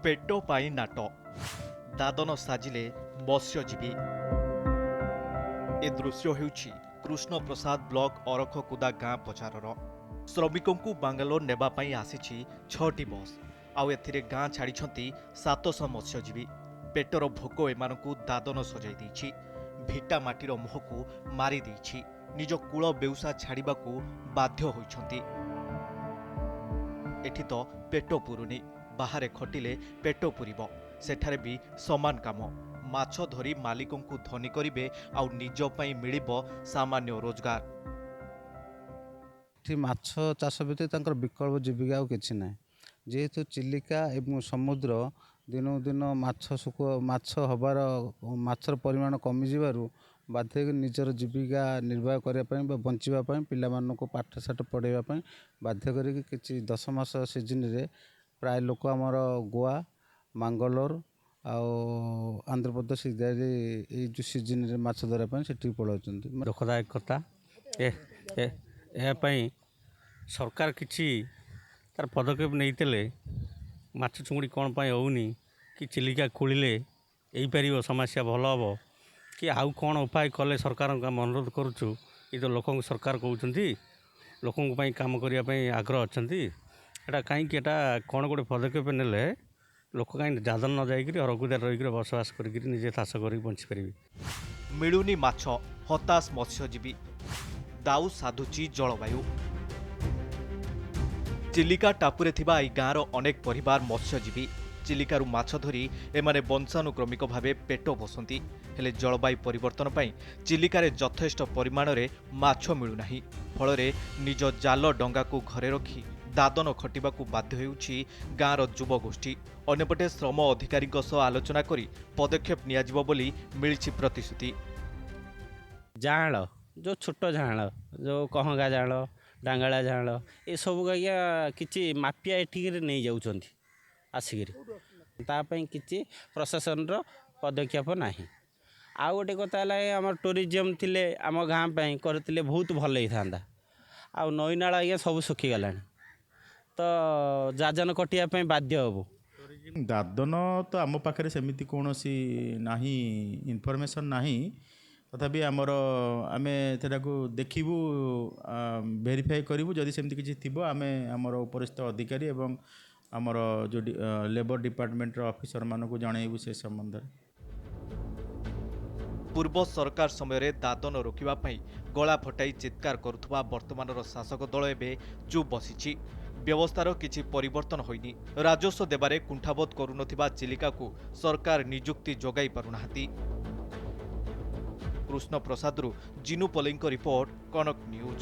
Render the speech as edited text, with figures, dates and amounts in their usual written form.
पेट पाई नाट दादन साजिले मत्स्यजीवी। ए दृश्य हेउछि कृष्ण प्रसाद ब्लॉक अरखकुदा गाँ पचारर। श्रमिकों को बांगालोर नेबा पई आसीछि 6टी बस आउ एथिरे गाँ छाड़िछंती 700 मत्स्यजीवी। पेटर भोक एमानकु दादन सजाई देछि, भिटा माटीर मुहकु मारी देछि, निज कूल बेउसा छाड़िबाकू बाध्य होइछंती। एठी तो पेट पुरुनी, बाहरे खटिले पेट पुरिब, सेठारे भी समान काम। माछ धरी मालिकों को धनी करिवे आउ निज पई मिलिबो सामान्य रोजगार। माछ चाष व्यतीत तांकर विकल्प जीविका किछि ना, जेहेतु चिलिका एवं समुद्र दिनकु दिन माछ हबार माछर परिमाण कमी जिबारु बाध्य निजर जीविका निर्वाह करने बंचा पिला पाठशाठ पढ़ाई बाध्य करी 10 मास सीजन रे प्राय लोक आमर गोवा मांगलोर आंध्र प्रदेश इत्यादि ये जो सीजन रे माछ धरने से पलाउछंती। दुखदायक कथा ए सरकार किछि तार पदक्षेप नहीं माछ चुंगड़ी कौन पाई होनी कि चिलिका खोलिले यही पार समस्या भल हम कि आउ कौन उपाय कले सरकार का अनुरोध करुचु। ये तो लोक सरकार कहते लोकों काम करने आग्रह अच्छा एटा कहीं कौन गोटे पदक्षेप नेले लोक कहीं दादन न जाइक अरखुदार रही बसवास करजे चाष कर बंचीपारे। मिलुनी माछ, हताश मत्स्यजीवी, दाऊ साधुची जलवायु। चिलिका टापुरे थिबा एई गाँर अनेक परिवार मत्स्यजीवी। चिलिकारु माछ धरी एमाने वंशानुक्रमिक भावे पेट पोषंती, हेले जलवायु परिवर्तन पई चिलिकारे यथेष्ट परिमाण रे माछ मिलुनाही। फलरे निज जाल डंगा को घरे रखी दादन खटिबाकू बाध्य हेउछि गाँर युवगोष्ठी। अन्यपटे श्रम अधिकारी सह आलोचना करी पदक्षेप नियाजिबो बोली मिलिछि प्रतिश्रुति। जाँल जो छोट जाँल जो कहंगा जाँल डांगाला जाँल ये सब आज्ञा कि माफिया एठिक नहीं जाऊँ आसिक कि प्रशासन पदक्षेप ना। आउ गोटे कथा आम टूरिज्म थिले आम गाँ करते बहुत भल होता आ नईनाल आज्ञा सब सुखीगला तो जाजन कटिया बाध्य हबू। दादन तो आम पाखे सेमती कौन नाही इनफर्मेशन नाही, तथापि आमर आमे को देखिबू वेरीफाई करूँ जदि सेमती किछि थिबो आमे आमर उपरिस्थ अधिकारी एवं आमर जो लेबर डिपार्टमेंट ऑफिसर मानक जनइबू से संबंध में। पूर्व सरकार समय दादन रोकिबा पई गला फटाई चित्कार करुथबा वर्तमानर शासक दल एबे चुप बसिछि। व्यवस्थार किछि परिवर्तन होइनी। राजस्व देबारे कुंठाबोध करुनथिबा चिलिका को सरकार नियुक्ति जोगाई पारुनाहांती। कृष्ण प्रसादरू जिनु पलेंको रिपोर्ट, कनक न्यूज।